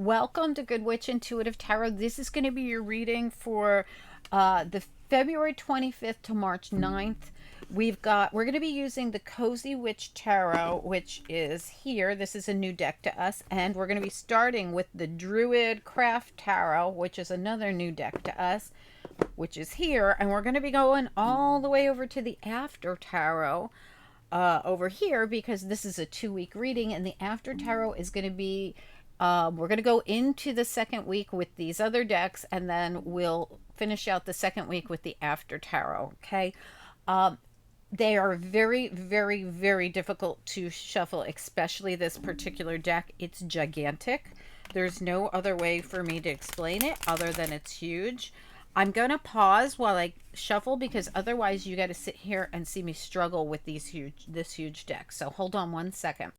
Welcome to Good Witch Intuitive Tarot. This is going to be your reading for the February 25th to March 9th. We're going to be using the Cozy Witch Tarot, which is here. This is a new deck to us, and we're going to be starting with the Druid Craft Tarot, which is another new deck to us, which is here, and we're going to be going all the way over to the After Tarot over here, because this is a 2-week reading, and the After Tarot is going to be we're going to go into the second week with these other decks, and then we'll finish out the second week with the After Tarot. Okay. They are very, very, very difficult to shuffle, especially this particular deck. It's gigantic. There's no other way for me to explain it other than it's huge. I'm going to pause while I shuffle, because otherwise you got to sit here and see me struggle with this huge deck. So hold on one second.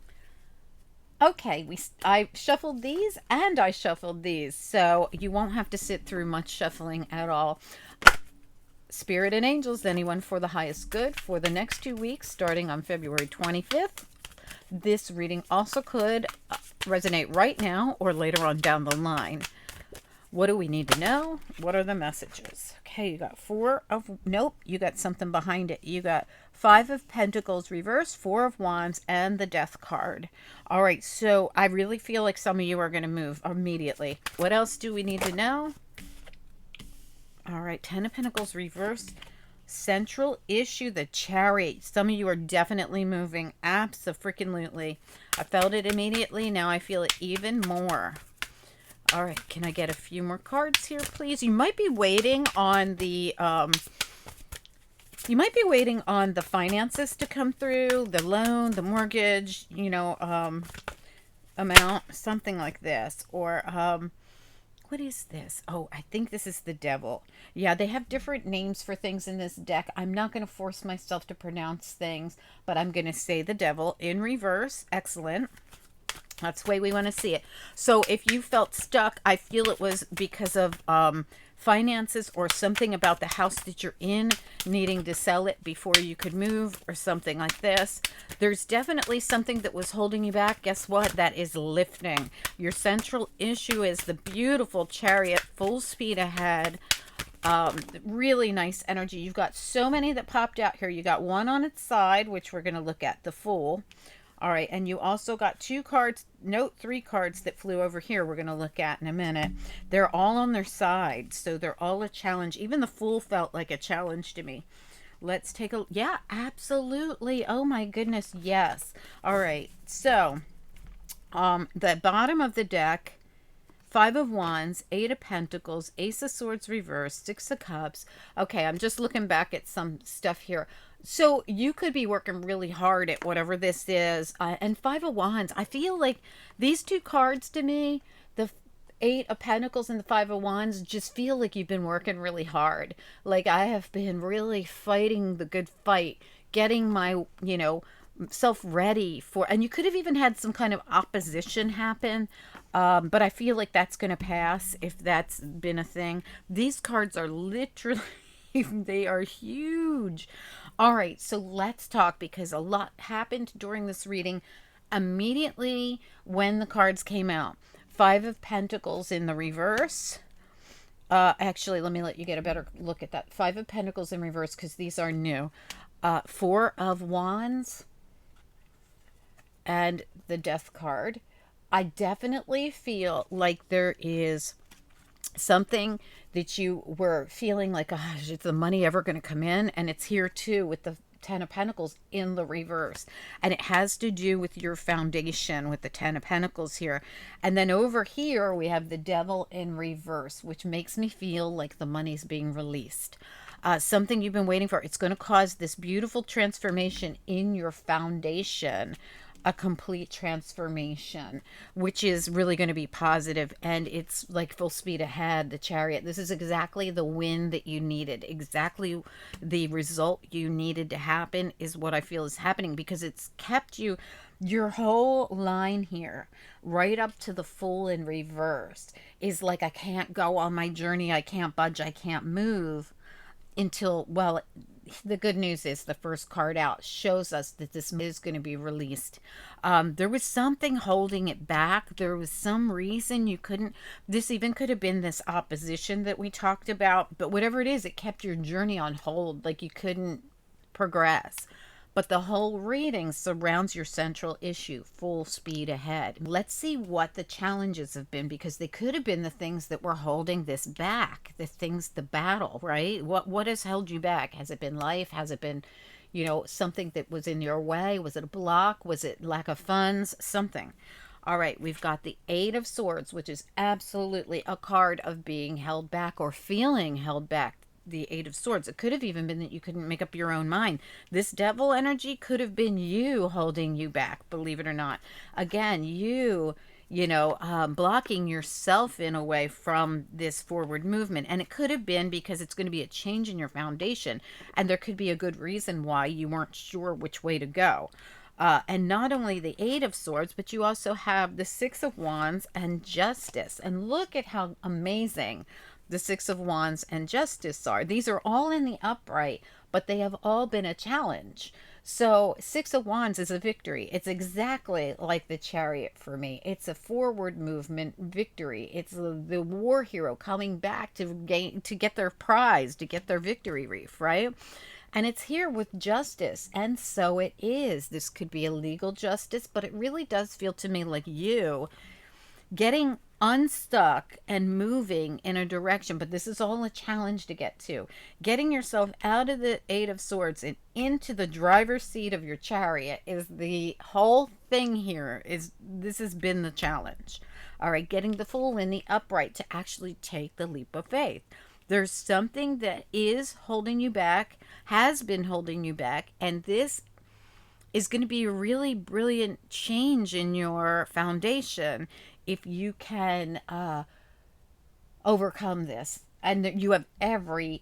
Okay, I shuffled these and I shuffled these, so you won't have to sit through much shuffling at all. Spirit and angels, anyone for the highest good for the next 2 weeks, starting on February 25th. This reading also could resonate right now or later on down the line. What do we need to know? What are the messages? Okay, you got nope, you got something behind it. You got 5 of Pentacles reversed, 4 of Wands, and the Death card. All right, so I really feel like some of you are going to move immediately. What else do we need to know? All right, 10 of Pentacles reversed. Central issue, the Chariot. Some of you are definitely moving. Abso-freaking-lutely. I felt it immediately. Now I feel it even more. All right, can I get a few more cards here, please? You might be waiting on the finances to come through, the loan, the mortgage, amount, something like this. Or what is this? Oh, I think this is the Devil. Yeah, they have different names for things in this deck. I'm not going to force myself to pronounce things, but I'm going to say the Devil in reverse. Excellent. That's the way we want to see it. So if you felt stuck, I feel it was because of finances or something about the house that you're in, needing to sell it before you could move or something like this. There's definitely something that was holding you back. Guess what? That is lifting. Your central issue is the beautiful Chariot, full speed ahead. Really nice energy. You've got so many that popped out here. You got one on its side, which we're going to look at, the Fool. All right, and you also got 3 cards that flew over here we're going to look at in a minute. They're all on their side, so they're all a challenge. Even the Fool felt like a challenge to me. Let's take a... Yeah, absolutely. Oh, my goodness, yes. All right, so the bottom of the deck, 5 of Wands, 8 of Pentacles, Ace of Swords reversed, 6 of Cups. Okay, I'm just looking back at some stuff here. So you could be working really hard at whatever this is. And 5 of Wands, I feel like these 2 cards to me, the 8 of Pentacles and the 5 of Wands, just feel like you've been working really hard. Like I have been really fighting the good fight, getting my, self ready for, and you could have even had some kind of opposition happen. But I feel like that's going to pass if that's been a thing. These cards are literally, they are huge. All right, so let's talk, because a lot happened during this reading immediately when the cards came out. 5 of Pentacles in the reverse. Actually, let me let you get a better look at that. 5 of Pentacles in reverse, because these are new. 4 of Wands and the Death card. I definitely feel like there is something that you were feeling like, gosh, is the money ever going to come in? And it's here too with the 10 of Pentacles in the reverse. And it has to do with your foundation with the 10 of Pentacles here. And then over here, we have the Devil in reverse, which makes me feel like the money's being released. Something you've been waiting for. It's going to cause this beautiful transformation in your foundation. A complete transformation, which is really going to be positive, and it's like full speed ahead. The Chariot, this is exactly the win that you needed, exactly the result you needed to happen is what I feel is happening, because it's kept you, your whole line here right up to the Fool in reverse is like, I can't go on my journey, I can't budge, I can't move until, well, the good news is the first card out shows us that this is going to be released. There was something holding it back. There was some reason you couldn't. This even could have been this opposition that we talked about, but whatever it is, it kept your journey on hold. Like you couldn't progress. But the whole reading surrounds your central issue, full speed ahead. Let's see what the challenges have been, because they could have been the things that were holding this back, the things, the battle, right? What has held you back? Has it been life? Has it been, something that was in your way? Was it a block? Was it lack of funds? Something. All right, we've got the Eight of Swords, which is absolutely a card of being held back or feeling held back. The Eight of Swords. It could have even been that you couldn't make up your own mind. This devil energy could have been you holding you back, believe it or not. Again, blocking yourself in a way from this forward movement. And it could have been because it's going to be a change in your foundation. And there could be a good reason why you weren't sure which way to go. And not only the Eight of Swords, but you also have the Six of Wands and Justice. And look at how amazing the Six of Wands and Justice are. These are all in the upright, but they have all been a challenge. So Six of Wands is a victory. It's exactly like the Chariot for me. It's a forward movement victory. It's the war hero coming back to get their prize, to get their victory wreath, right? And it's here with justice. And so it is. This could be a legal justice, but it really does feel to me like you getting unstuck and moving in a direction. But this is all a challenge to get to. Getting yourself out of the Eight of Swords and into the driver's seat of your chariot is the whole thing here. This has been the challenge. All right, getting the Fool in the upright to actually take the leap of faith. There's something that is holding you back, has been holding you back, and this is going to be a really brilliant change in your foundation if you can overcome this. And you have every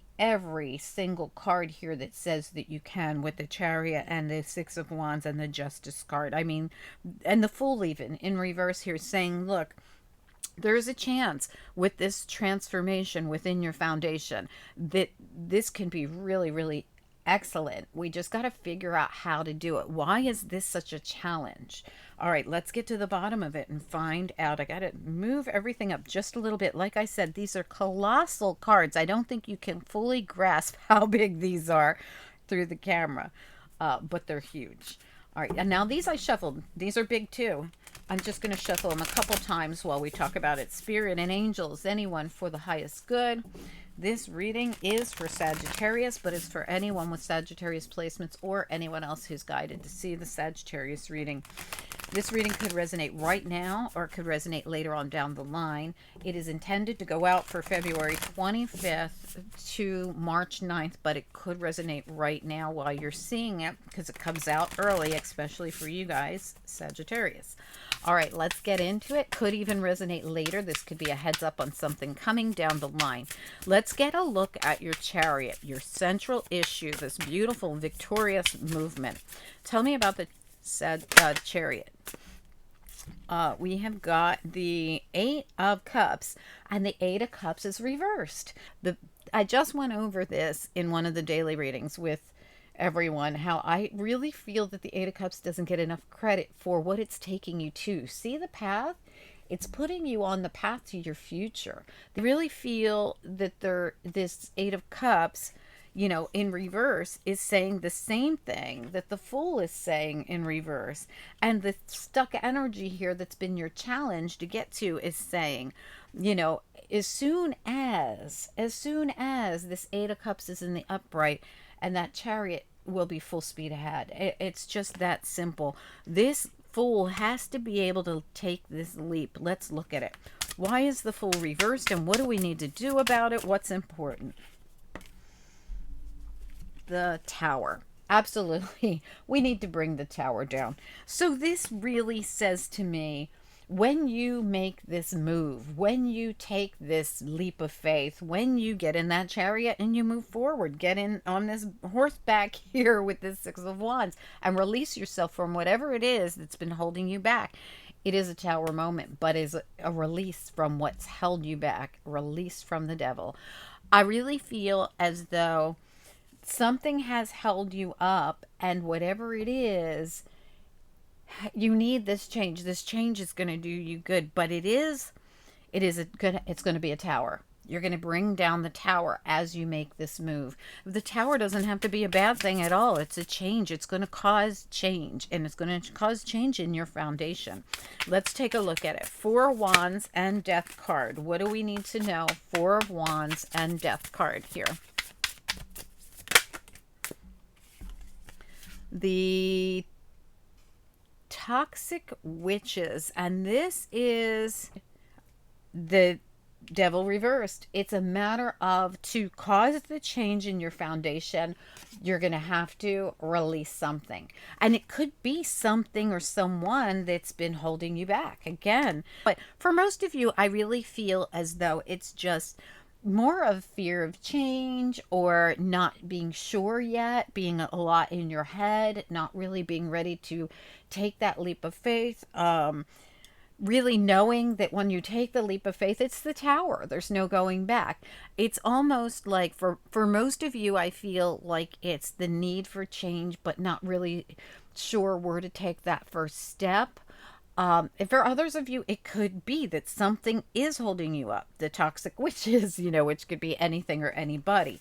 single card here that says that you can, with the Chariot and the Six of Wands and the Justice card. I mean, and the Fool even in reverse here saying, look, there's a chance with this transformation within your foundation that this can be really, really excellent. We just got to figure out how to do it. Why is this such a challenge? All right, let's get to the bottom of it and find out. I got to move everything up just a little bit. Like I said, these are colossal cards. I don't think you can fully grasp how big these are through the camera, but they're huge. All right, and now these I shuffled. These are big too. I'm just going to shuffle them a couple times while we talk about it. Spirit and angels, anyone for the highest good. This reading is for Sagittarius, but it's for anyone with Sagittarius placements or anyone else who's guided to see the Sagittarius reading. This reading could resonate right now or it could resonate later on down the line. It is intended to go out for February 25th to March 9th, but it could resonate right now while you're seeing it because it comes out early, especially for you guys, Sagittarius. All right, let's get into it. Could even resonate later. This could be a heads up on something coming down the line. Let's get a look at your Chariot, your central issue, this beautiful victorious movement. Tell me about the Chariot. We have got the Eight of Cups, and the Eight of Cups is reversed. I just went over this in one of the daily readings with everyone, how I really feel that the Eight of Cups doesn't get enough credit for what it's taking you to. See the path? It's putting you on the path to your future. They really feel that this Eight of Cups, in reverse, is saying the same thing that the Fool is saying in reverse. And the stuck energy here that's been your challenge to get to is saying, as soon as this Eight of Cups is in the upright and that Chariot will be full speed ahead. It's just that simple. This Fool has to be able to take this leap. Let's look at it. Why is the Fool reversed and what do we need to do about it? What's important? The Tower. Absolutely. We need to bring the Tower down. So this really says to me, when you make this move, when you take this leap of faith, when you get in that Chariot and you move forward, get in on this horseback here with this Six of Wands and release yourself from whatever it is that's been holding you back. It is a Tower moment, but is a release from what's held you back, release from the devil. I really feel as though Something has held you up, and whatever it is, you need this change. This change is going to do you good, but it's going to be a tower. You're going to bring down the tower as you make this move. The tower doesn't have to be a bad thing at all. It's a change. It's going to cause change, and it's going to cause change in your foundation. Let's take a look at it. Four of Wands and Death card. What do we need to know? Four of Wands and Death card here. The toxic witches, and this is the devil reversed. It's a matter of, to cause the change in your foundation, you're going to have to release something, and it could be something or someone that's been holding you back again. But for most of you, I really feel as though it's just more of fear of change, or not being sure yet, being a lot in your head, not really being ready to take that leap of faith. Really knowing that when you take the leap of faith, it's the tower. There's no going back. It's almost like for most of you, I feel like it's the need for change, but not really sure where to take that first step. And for others of you, it could be that something is holding you up. The toxic witches, which could be anything or anybody.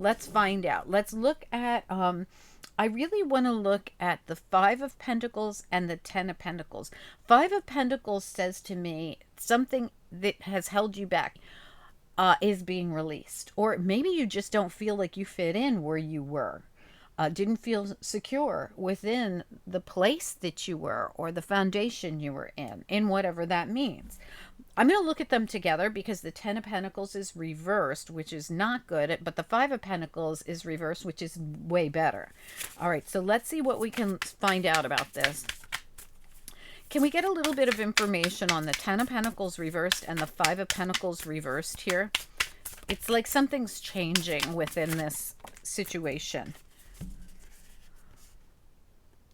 Let's find out. Let's look at, I really want to look at the Five of Pentacles and the Ten of Pentacles. Five of Pentacles says to me something that has held you back is being released. Or maybe you just don't feel like you fit in where you were. Didn't feel secure within the place that you were, or the foundation you were in whatever that means. I'm going to look at them together because the Ten of Pentacles is reversed, which is not good, but the Five of Pentacles is reversed, which is way better. All right, so let's see what we can find out about this. Can we get a little bit of information on the Ten of Pentacles reversed and the Five of Pentacles reversed here? It's like something's changing within this situation.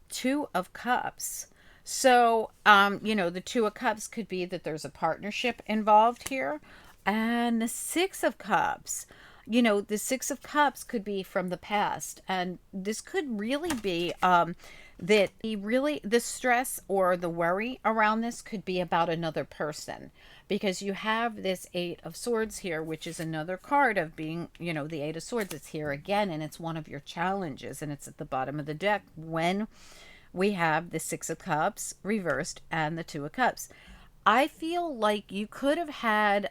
Two of Cups. So, the Two of Cups could be that there's a partnership involved here. And the Six of Cups, the Six of Cups could be from the past. And this could really be that the stress or the worry around this could be about another person. Because you have this Eight of Swords here, which is another card of being, the Eight of Swords. It's here again, and it's one of your challenges. And it's at the bottom of the deck when we have the Six of Cups reversed and the Two of Cups. I feel like you could have had,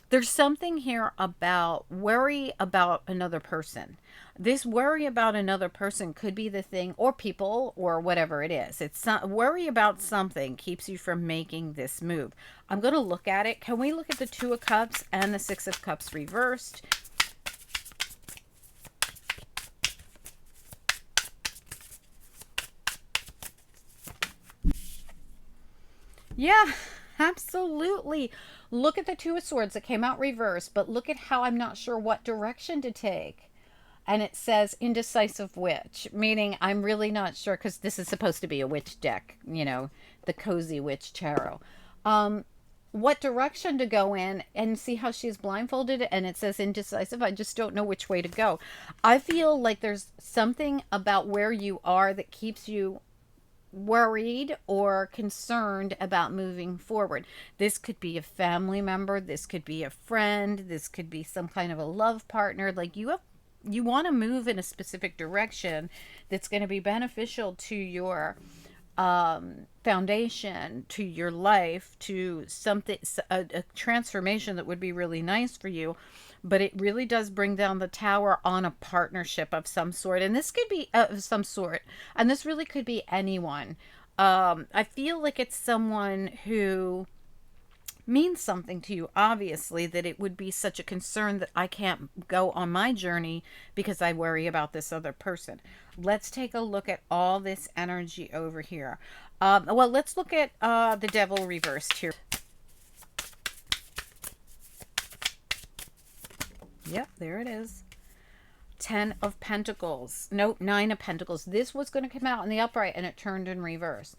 there's something here about worry about another person. This worry about another person could be the thing, or people, or whatever it is. It's worry about something keeps you from making this move. I'm going to look at it. Can we look at the Two of Cups and the Six of Cups reversed? Yeah, absolutely. Look at the Two of Swords that came out reversed, but look at how I'm not sure what direction to take. And it says indecisive witch, meaning I'm really not sure, because this is supposed to be a witch deck, the cozy witch tarot. What direction to go in, and see how she's blindfolded, and it says indecisive. I just don't know which way to go. I feel like there's something about where you are that keeps you worried or concerned about moving forward. This could be a family member, this could be a friend, this could be some kind of a love partner. Like you want to move in a specific direction that's going to be beneficial to your foundation, to your life, to something, a transformation that would be really nice for you. But it really does bring down the tower on a partnership of some sort. And this could be of some sort. And this really could be anyone. I feel like it's someone who means something to you, obviously, that it would be such a concern that I can't go on my journey because I worry about this other person. Let's take a look at all this energy over here. Well, let's look at the Devil reversed here. Yep, there it is. 10 of Pentacles. Nope, 9 of Pentacles. This was going to come out in the upright and it turned in reverse.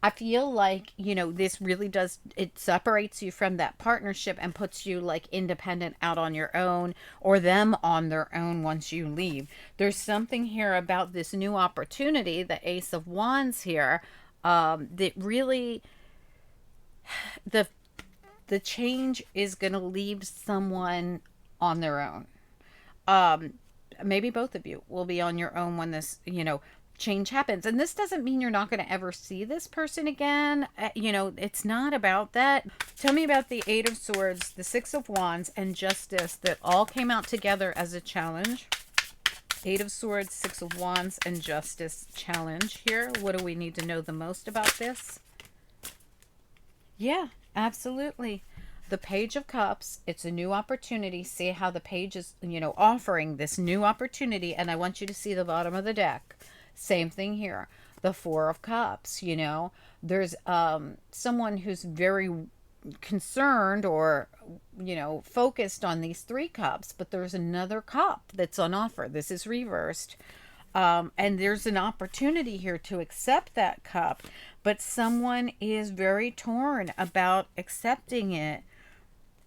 I feel like, this really does, it separates you from that partnership and puts you like independent out on your own, or them on their own once you leave. There's something here about this new opportunity, the Ace of Wands here, that really, the the change is going to leave someone on their own. Um, Maybe both of you will be on your own when this, change happens. And this doesn't mean you're not going to ever see this person again. It's not about that. Tell me about the Eight of Swords, the Six of Wands, and Justice that all came out together as a challenge. Eight of Swords, Six of Wands, and Justice challenge here. What do we need to know the most about this? Yeah, absolutely. The Page of Cups, it's a new opportunity. See how the page is, offering this new opportunity. And I want you to see the bottom of the deck. Same thing here. The Four of Cups, there's someone who's very concerned or, focused on these three cups, but there's another cup that's on offer. This is reversed. And there's an opportunity here to accept that cup, but someone is very torn about accepting it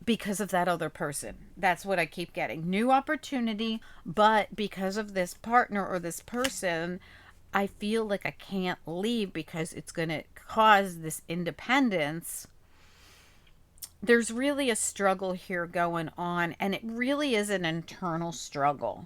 because of that other person. That's what I keep getting. New opportunity, but because of this partner or this person, I feel like I can't leave because it's going to cause this independence. There's really a struggle here going on, and it really is an internal struggle.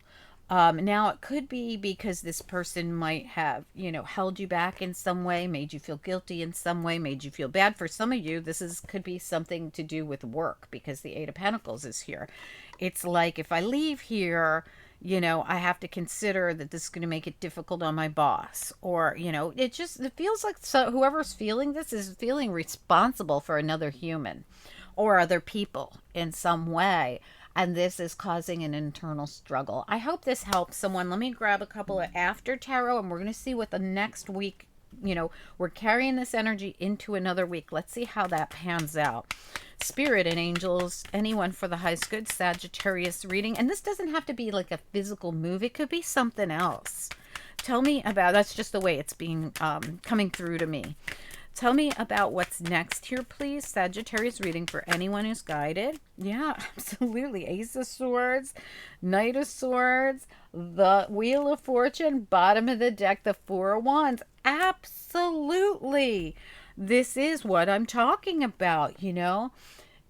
Now, it could be because this person might have, held you back in some way, made you feel guilty in some way, made you feel bad. For some of you, could be something to do with work because the Eight of Pentacles is here. It's like, if I leave here, I have to consider that this is going to make it difficult on my boss. Or, it feels like whoever's feeling this is feeling responsible for another human or other people in some way. And this is causing an internal struggle. I hope this helps someone. Let me grab a couple of after tarot, and we're going to see what the next week, we're carrying this energy into another week. Let's see how that pans out. Spirit and angels, anyone for the highest good Sagittarius reading. And this doesn't have to be like a physical move. It could be something else. Tell me about, that's just the way it's being coming through to me. Tell me about what's next here, please. Sagittarius reading for anyone who's guided. Yeah, absolutely. Ace of Swords, Knight of Swords, the Wheel of Fortune, bottom of the deck, the Four of Wands. Absolutely. This is what I'm talking about,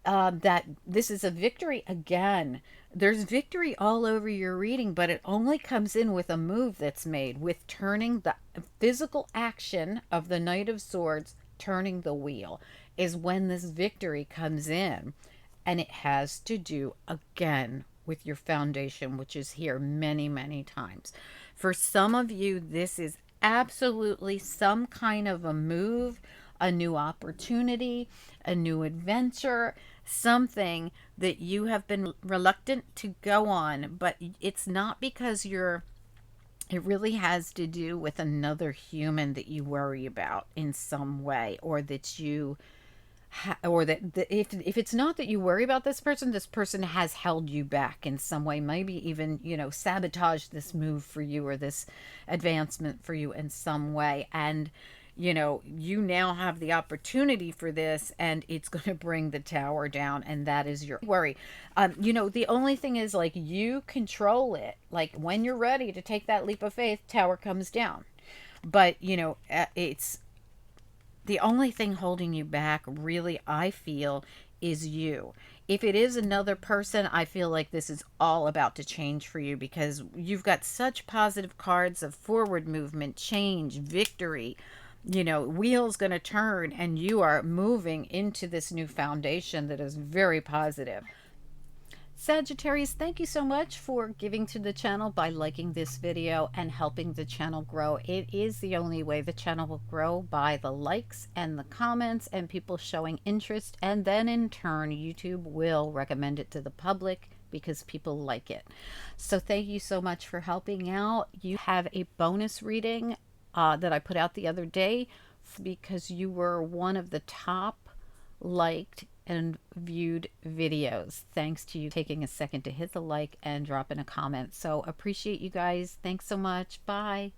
that this is a victory again. There's victory all over your reading, but it only comes in with a move that's made, with turning the physical action of the Knight of Swords, turning the wheel, is when this victory comes in. And it has to do, again, with your foundation, which is here many, many times. For some of you, this is absolutely some kind of a move, a new opportunity, a new adventure, something that you have been reluctant to go on, but it's not because it really has to do with another human that you worry about in some way, or that you or that if it's not that you worry about this person has held you back in some way, maybe even, sabotage this move for you or this advancement for you in some way. And you now have the opportunity for this, and it's going to bring the tower down, and that is your worry. The only thing is, like, you control it. Like, when you're ready to take that leap of faith, tower comes down. But, it's the only thing holding you back, really, I feel, is you. If it is another person, I feel like this is all about to change for you, because you've got such positive cards of forward movement, change, victory. Wheels going to turn, and you are moving into this new foundation that is very positive. Sagittarius, thank you so much for giving to the channel by liking this video and helping the channel grow. It is the only way the channel will grow, by the likes and the comments and people showing interest, and then in turn YouTube will recommend it to the public because people like it. So thank you so much for helping out. You have a bonus reading that I put out the other day because you were one of the top liked and viewed videos. Thanks to you taking a second to hit the like and drop in a comment. So appreciate you guys. Thanks so much. Bye.